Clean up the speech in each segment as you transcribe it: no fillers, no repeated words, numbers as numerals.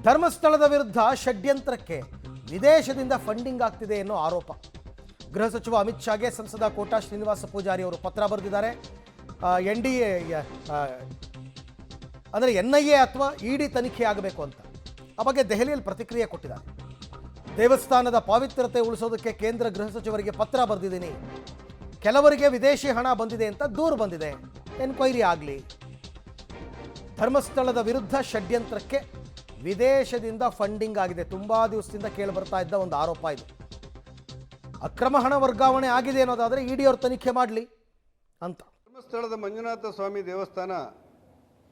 ಧರ್ಮಸ್ಥಳದ ವಿರುದ್ಧ ಷಡ್ಯಂತ್ರಕ್ಕೆ ವಿದೇಶದಿಂದ ಫಂಡಿಂಗ್ ಆಗ್ತಿದೆ ಎನ್ನುವ ಆರೋಪ. ಗೃಹ ಸಚಿವ ಅಮಿತ್ ಶಾಗೆ ಸಂಸದ ಕೋಟಾ ಶ್ರೀನಿವಾಸ ಪೂಜಾರಿ ಅವರು ಪತ್ರ ಬರೆದಿದ್ದಾರೆ. NDA ಅಂದರೆ NIA ಅಥವಾ ED ತನಿಖೆ ಆಗಬೇಕು ಅಂತ ಆ ಬಗ್ಗೆ ದೆಹಲಿಯಲ್ಲಿ ಪ್ರತಿಕ್ರಿಯೆ ಕೊಟ್ಟಿದ್ದಾರೆ. ದೇವಸ್ಥಾನದ ಪಾವಿತ್ರ್ಯತೆ ಉಳಿಸೋದಕ್ಕೆ ಕೇಂದ್ರ ಗೃಹ ಸಚಿವರಿಗೆ ಪತ್ರ ಬರೆದಿದ್ದೀನಿ. ಕೆಲವರಿಗೆ ವಿದೇಶಿ ಹಣ ಬಂದಿದೆ ಅಂತ ದೂರು ಬಂದಿದೆ, ಎನ್ಕ್ವೈರಿ ಆಗಲಿ. ಧರ್ಮಸ್ಥಳದ ವಿರುದ್ಧ ಷಡ್ಯಂತ್ರಕ್ಕೆ ವಿದೇಶದಿಂದ ಫಂಡಿಂಗ್ ಆಗಿದೆ. ತುಂಬಾ ದಿವಸದಿಂದ ಕೇಳಿ ಬರ್ತಾ ಇದ್ದ ಒಂದು ಆರೋಪ ಇದು. ಅಕ್ರಮ ಹಣ ವರ್ಗಾವಣೆ ಆಗಿದೆ ಅನ್ನೋದಾದರೆ ED ಅವರು ತನಿಖೆ ಮಾಡಲಿ ಅಂತ. ಧರ್ಮಸ್ಥಳದ ಮಂಜುನಾಥ ಸ್ವಾಮಿ ದೇವಸ್ಥಾನ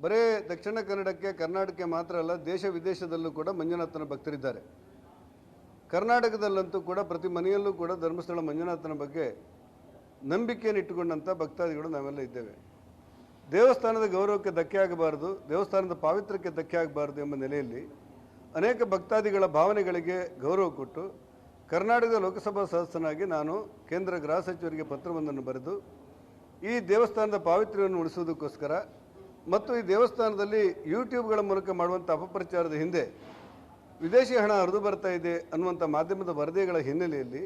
ಬರೇ ದಕ್ಷಿಣ ಕನ್ನಡಕ್ಕೆ ಕರ್ನಾಟಕಕ್ಕೆ ಮಾತ್ರ ಅಲ್ಲ, ದೇಶ ವಿದೇಶದಲ್ಲೂ ಕೂಡ ಮಂಜುನಾಥನ ಭಕ್ತರಿದ್ದಾರೆ. ಕರ್ನಾಟಕದಲ್ಲಂತೂ ಕೂಡ ಪ್ರತಿ ಮನೆಯಲ್ಲೂ ಕೂಡ ಧರ್ಮಸ್ಥಳ ಮಂಜುನಾಥನ ಬಗ್ಗೆ ನಂಬಿಕೆಯನ್ನು ಇಟ್ಟುಕೊಂಡಂಥ ಭಕ್ತಾದಿಗಳು ನಾವೆಲ್ಲ ಇದ್ದೇವೆ. ದೇವಸ್ಥಾನದ ಗೌರವಕ್ಕೆ ಧಕ್ಕೆ ಆಗಬಾರದು, ದೇವಸ್ಥಾನದ ಪಾವಿತ್ರ್ಯಕ್ಕೆ ಧಕ್ಕೆ ಆಗಬಾರದು ಎಂಬ ನೆಲೆಯಲ್ಲಿ ಅನೇಕ ಭಕ್ತಾದಿಗಳ ಭಾವನೆಗಳಿಗೆ ಗೌರವ ಕೊಟ್ಟು ಕರ್ನಾಟಕದ ಲೋಕಸಭಾ ಸದಸ್ಯನಾಗಿ ನಾನು ಕೇಂದ್ರ ಗೃಹ ಸಚಿವರಿಗೆ ಪತ್ರವೊಂದನ್ನು ಬರೆದು ಈ ದೇವಸ್ಥಾನದ ಪಾವಿತ್ರ್ಯವನ್ನು ಉಳಿಸುವುದಕ್ಕೋಸ್ಕರ ಮತ್ತು ಈ ದೇವಸ್ಥಾನದಲ್ಲಿ ಯೂಟ್ಯೂಬ್ಗಳ ಮೂಲಕ ಮಾಡುವಂಥ ಅಪಪ್ರಚಾರದ ಹಿಂದೆ ವಿದೇಶಿ ಹಣ ಹರಿದು ಬರ್ತಾ ಇದೆ ಅನ್ನುವಂಥ ಮಾಧ್ಯಮದ ವರದಿಗಳ ಹಿನ್ನೆಲೆಯಲ್ಲಿ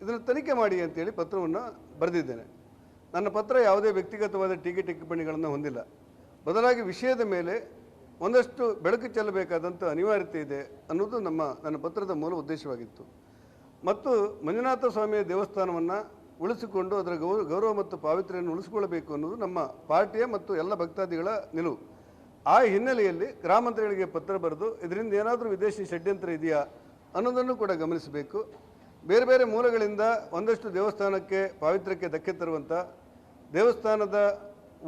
ಇದನ್ನು ತನಿಖೆ ಮಾಡಿ ಅಂತೇಳಿ ಪತ್ರವನ್ನು ಬರೆದಿದ್ದೇನೆ. ನನ್ನ ಪತ್ರ ಯಾವುದೇ ವ್ಯಕ್ತಿಗತವಾದ ಟೀಕೆ ಟಿಪ್ಪಣಿಗಳನ್ನು ಹೊಂದಿಲ್ಲ. ಬದಲಾಗಿ ವಿಷಯದ ಮೇಲೆ ಒಂದಷ್ಟು ಬೆಳಕು ಚೆಲ್ಲಬೇಕಾದಂಥ ಅನಿವಾರ್ಯತೆ ಇದೆ ಅನ್ನೋದು ನನ್ನ ಪತ್ರದ ಮೂಲ ಉದ್ದೇಶವಾಗಿತ್ತು. ಮತ್ತು ಮಂಜುನಾಥ ಸ್ವಾಮಿಯ ದೇವಸ್ಥಾನವನ್ನು ಉಳಿಸಿಕೊಂಡು ಅದರ ಗೌರವ ಮತ್ತು ಪಾವಿತ್ರ್ಯವನ್ನು ಉಳಿಸಿಕೊಳ್ಳಬೇಕು ಅನ್ನೋದು ನಮ್ಮ ಪಾರ್ಟಿಯ ಮತ್ತು ಎಲ್ಲ ಭಕ್ತಾದಿಗಳ ನಿಲುವು. ಆ ಹಿನ್ನೆಲೆಯಲ್ಲಿ ಗ್ರಾಮಾಂತರಗಳಿಗೆ ಪತ್ರ ಬರೆದು ಇದರಿಂದ ಏನಾದರೂ ವಿದೇಶಿ ಷಡ್ಯಂತ್ರ ಇದೆಯಾ ಅನ್ನೋದನ್ನು ಕೂಡ ಗಮನಿಸಬೇಕು. ಬೇರೆ ಬೇರೆ ಮೂಲಗಳಿಂದ ಒಂದಷ್ಟು ದೇವಸ್ಥಾನಕ್ಕೆ ಪಾವಿತ್ರ್ಯಕ್ಕೆ ಧಕ್ಕೆ ತರುವಂಥ, ದೇವಸ್ಥಾನದ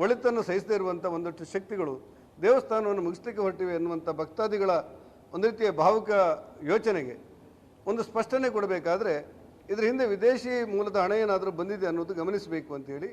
ಒಳಿತನ್ನು ಸಹಿಸದೇ ಇರುವಂಥ ಒಂದಷ್ಟು ಶಕ್ತಿಗಳು ದೇವಸ್ಥಾನವನ್ನು ಮುಗಿಸ್ಲಿಕ್ಕೆ ಹೊರಟಿವೆ ಎನ್ನುವಂಥ ಭಕ್ತಾದಿಗಳ ಒಂದು ರೀತಿಯ ಭಾವುಕ ಯೋಚನೆಗೆ ಒಂದು ಸ್ಪಷ್ಟನೆ ಕೊಡಬೇಕಾದ್ರೆ ಇದರ ಹಿಂದೆ ವಿದೇಶಿ ಮೂಲದ ಹಣ ಏನಾದರೂ ಬಂದಿದೆ ಅನ್ನೋದು ಗಮನಿಸಬೇಕು ಅಂತೇಳಿ